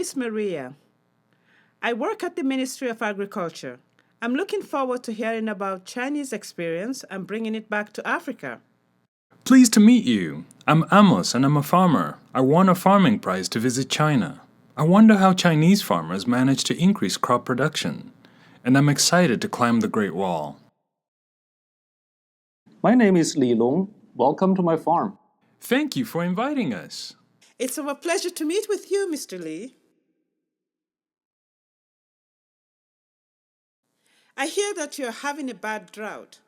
is Maria. I work at the Ministry of Agriculture. I'm looking forward to hearing about Chinese experience and bringing it back to Africa. Pleased to meet you. I'm Amos and I'm a farmer. I won a farming prize to visit China. I wonder how Chinese farmers manage to increase crop production. And I'm excited to climb the Great Wall. My name is Li Long. Welcome to my farm. Thank you for inviting us. It's our pleasure to meet with you, Mr. Lee. I hear that you're having a bad drought,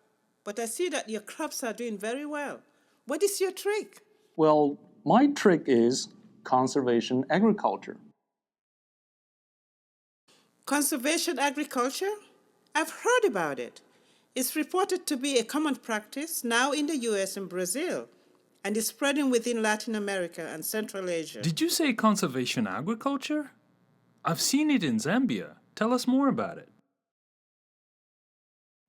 but I see that your crops are doing very well. What is your trick? Well, my trick is conservation agriculture. Conservation agriculture? I've heard about it. It's reported to be a common practice now in the US and Brazil, and is spreading within Latin America and Central Asia. Did you say conservation agriculture? I've seen it in Zambia. Tell us more about it.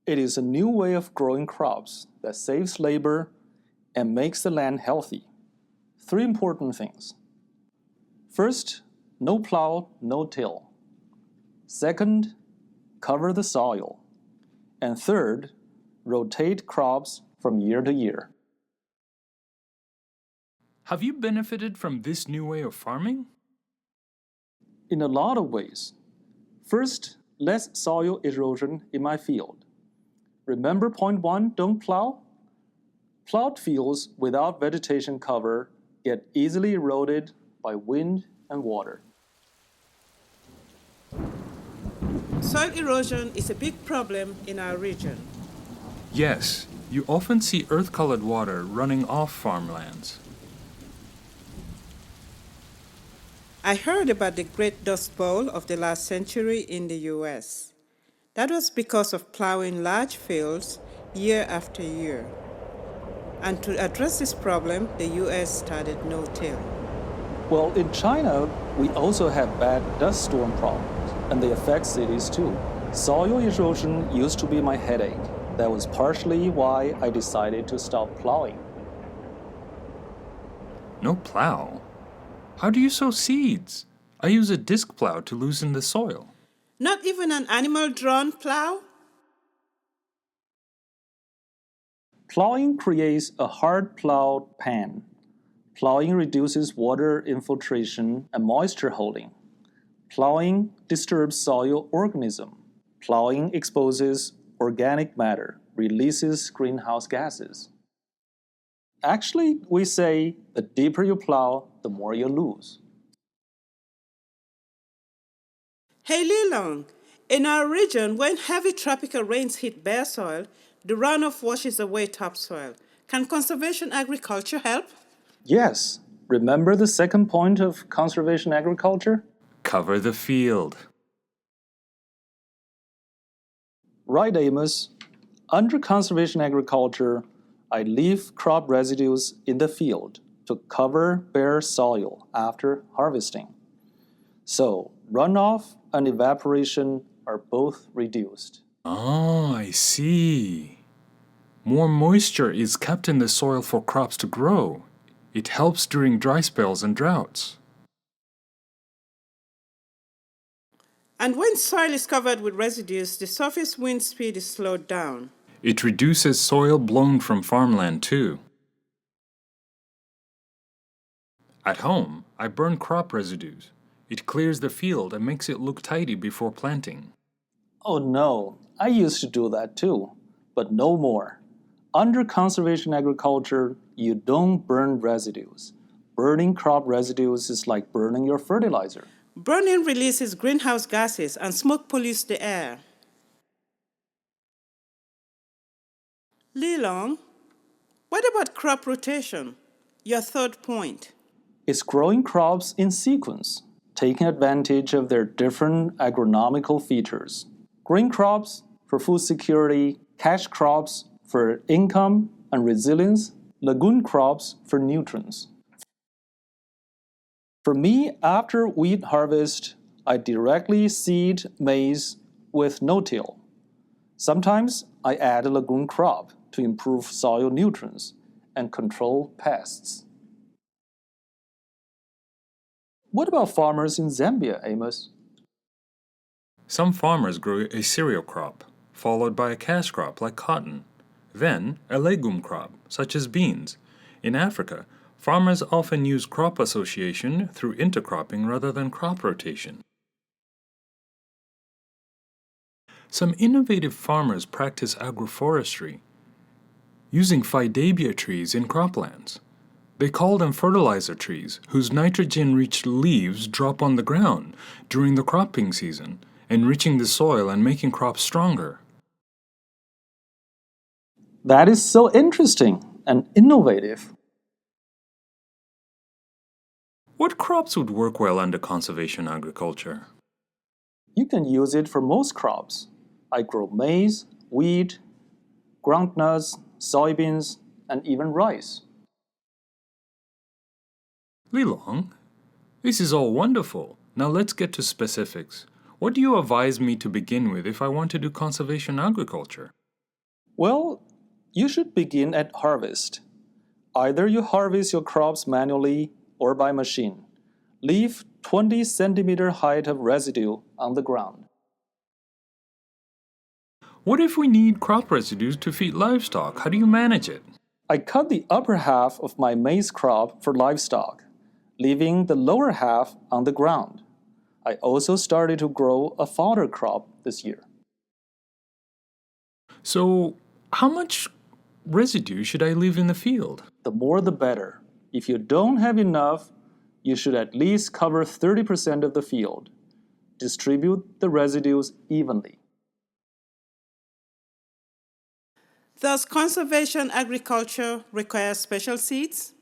It is a new way of growing crops that saves labor and makes the land healthy. 3 important things. First, no plow, no till. Second, cover the soil. And third, rotate crops from year to year. Have you benefited from this new way of farming? In a lot of ways. First, less soil erosion in my field. Remember point 1, don't plow? Plowed fields without vegetation cover get easily eroded by wind and water. Soil erosion is a big problem in our region. Yes, you often see earth-colored water running off farmlands. I heard about the Great Dust Bowl of the last century in the US. That was because of plowing large fields year after year. And to address this problem, the US started Notill. Well, in China, we also have bad dust storm problems, and they affect cities too. Soil erosion used to be my headache. That was partially why I decided to stop plowing. No plow? How do you sow seeds? I use a disc plow to loosen the soil. Not even an animal-drawn plow? Plowing creates a hard plowed pan. Plowing reduces water infiltration and moisture holding. Plowing disturbs soil organism. Plowing exposes organic matter, releases greenhouse gases. Actually, we say the deeper you plow, the more you lose. Hey Lilong, in our region, when heavy tropical rains hit bare soil, the runoff washes away topsoil. Can conservation agriculture help? Yes. Remember the second point of conservation agriculture? Cover the field. Right, Amos. Under conservation agriculture, I leave crop residues in the field to cover bare soil after harvesting. So, runoff and evaporation are both reduced. Oh, I see. More moisture is kept in the soil for crops to grow. It helps during dry spells and droughts. And when soil is covered with residues, the surface wind speed is slowed down. It reduces soil blown from farmland too. At home, I burn crop residues. It clears the field and makes it look tidy before planting. Oh no, I used to do that too, but no more. Under conservation agriculture, you don't burn residues. Burning crop residues is like burning your fertilizer. Burning releases greenhouse gases and smoke pollutes the air. Lilong, what about crop rotation? Your third point. It's growing crops in sequence, taking advantage of their different agronomical features. Green crops for food security, cash crops for income and resilience, lagoon crops for nutrients. For me, after wheat harvest, I directly seed maize with no-till. Sometimes I add a lagoon crop to improve soil nutrients and control pests. What about farmers in Zambia, Amos? Some farmers grow a cereal crop, followed by a cash crop like cotton, then a legume crop, such as beans. In Africa, farmers often use crop association through intercropping rather than crop rotation. Some innovative farmers practice agroforestry, using fidabia trees in croplands. They call them fertilizer trees, whose nitrogen-rich leaves drop on the ground during the cropping season, enriching the soil and making crops stronger. That is so interesting and innovative. What crops would work well under conservation agriculture? You can use it for most crops. I grow maize, wheat, groundnuts, soybeans, and even rice. Lilong, this is all wonderful. Now let's get to specifics. What do you advise me to begin with if I want to do conservation agriculture? Well, you should begin at harvest. Either you harvest your crops manually or by machine. Leave 20 centimeter height of residue on the ground. What if we need crop residues to feed livestock? How do you manage it? I cut the upper half of my maize crop for livestock, leaving the lower half on the ground. I also started to grow a fodder crop this year. So, how much residue should I leave in the field? The more the better. If you don't have enough, you should at least cover 30% of the field. Distribute the residues evenly. Does conservation agriculture require special seeds?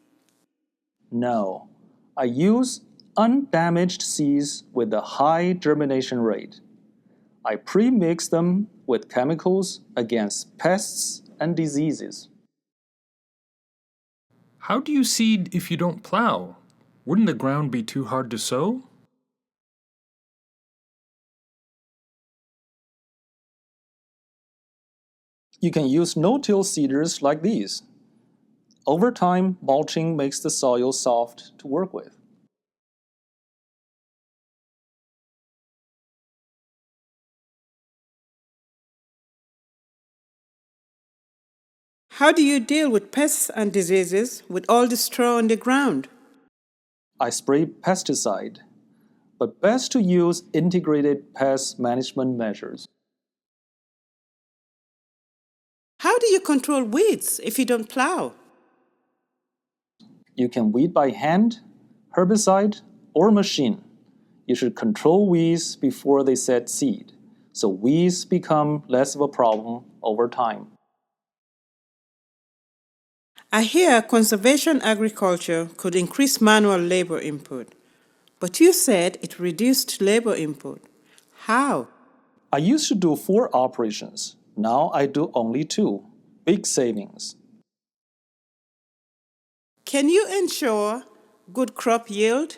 No, I use undamaged seeds with a high germination rate. I pre-mix them with chemicals against pests and diseases. How do you seed if you don't plow? Wouldn't the ground be too hard to sow? You can use no-till seeders like these. Over time, mulching makes the soil soft to work with. How do you deal with pests and diseases with all the straw on the ground? I spray pesticide, but best to use integrated pest management measures. How do you control weeds if you don't plow? You can weed by hand, herbicide, or machine. You should control weeds before they set seed, so weeds become less of a problem over time. I hear conservation agriculture could increase manual labor input, but you said it reduced labor input. How? I used to do 4 operations. Now I do only 2. Big savings. Can you ensure good crop yield?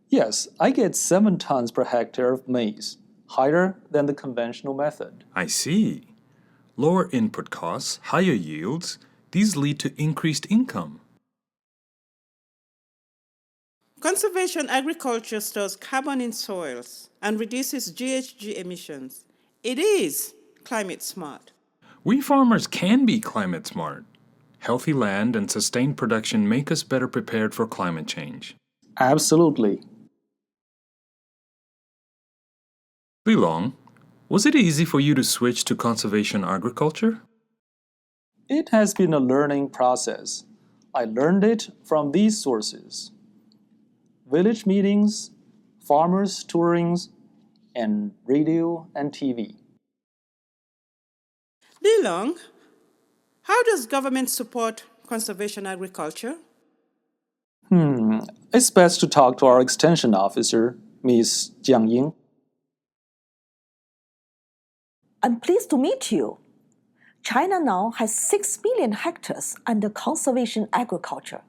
Yes, I get 7 tons per hectare of maize, higher than the conventional method. I see. Lower input costs, higher yields, these lead to increased income. Conservation agriculture stores carbon in soils and reduces GHG emissions. It is climate smart. We farmers can be climate smart. Healthy land and sustained production make us better prepared for climate change. Absolutely. Lilong, was it easy for you to switch to conservation agriculture? It has been a learning process. I learned it from these sources: village meetings, farmers' tourings, and radio and TV. Lilong, how does government support conservation agriculture? It's best to talk to our extension officer, Ms. Jiang Ying. I'm pleased to meet you. China now has 6 million hectares under conservation agriculture.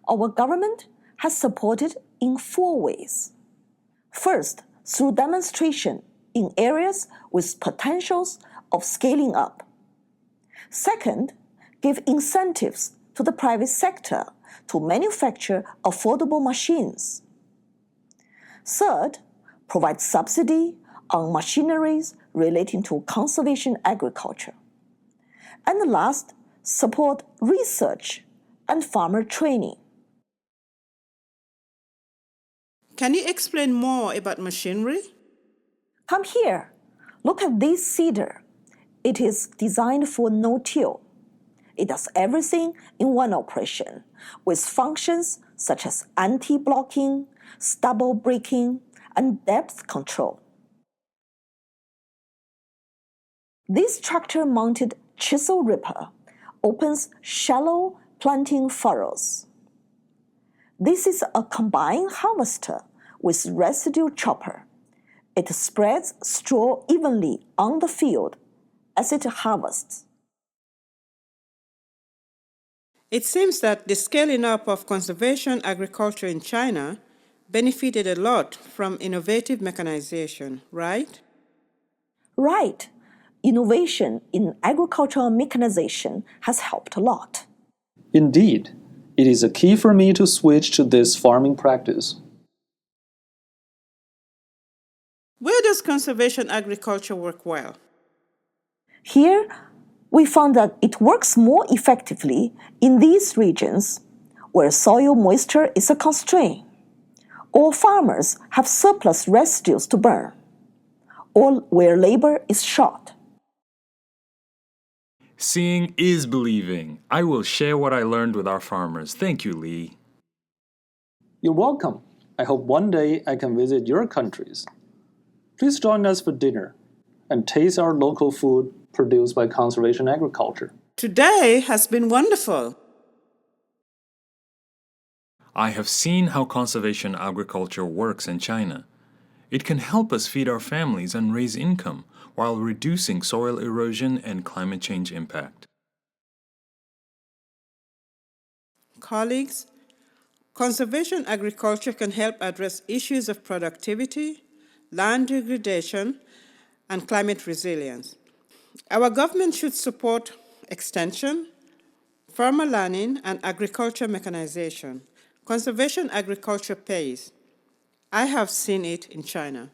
Our government has supported in 4 ways. First, through demonstration in areas with potentials of scaling up. Second, give incentives to the private sector to manufacture affordable machines. Third, provide subsidy on machineries relating to conservation agriculture. And last, support research and farmer training. Can you explain more about machinery? Come here. Look at this seeder. It is designed for no-till. It does everything in one operation, with functions such as anti-blocking, stubble breaking, and depth control. This tractor-mounted chisel ripper opens shallow planting furrows. This is a combined harvester with residue chopper. It spreads straw evenly on the field as it harvests. It seems that the scaling up of conservation agriculture in China benefited a lot from innovative mechanization, right? Right. Innovation in agricultural mechanization has helped a lot. Indeed, it is a key for me to switch to this farming practice. Where does conservation agriculture work well? Here, we found that it works more effectively in these regions where soil moisture is a constraint, or farmers have surplus residues to burn, or where labor is short. Seeing is believing. I will share what I learned with our farmers. Thank you, Lee. You're welcome. I hope one day I can visit your countries. Please join us for dinner and taste our local food produced by conservation agriculture. Today has been wonderful. I have seen how conservation agriculture works in China. It can help us feed our families and raise income while reducing soil erosion and climate change impact. Colleagues, conservation agriculture can help address issues of productivity, land degradation, and climate resilience. Our government should support extension, farmer learning, and agriculture mechanization. Conservation agriculture pays. I have seen it in China.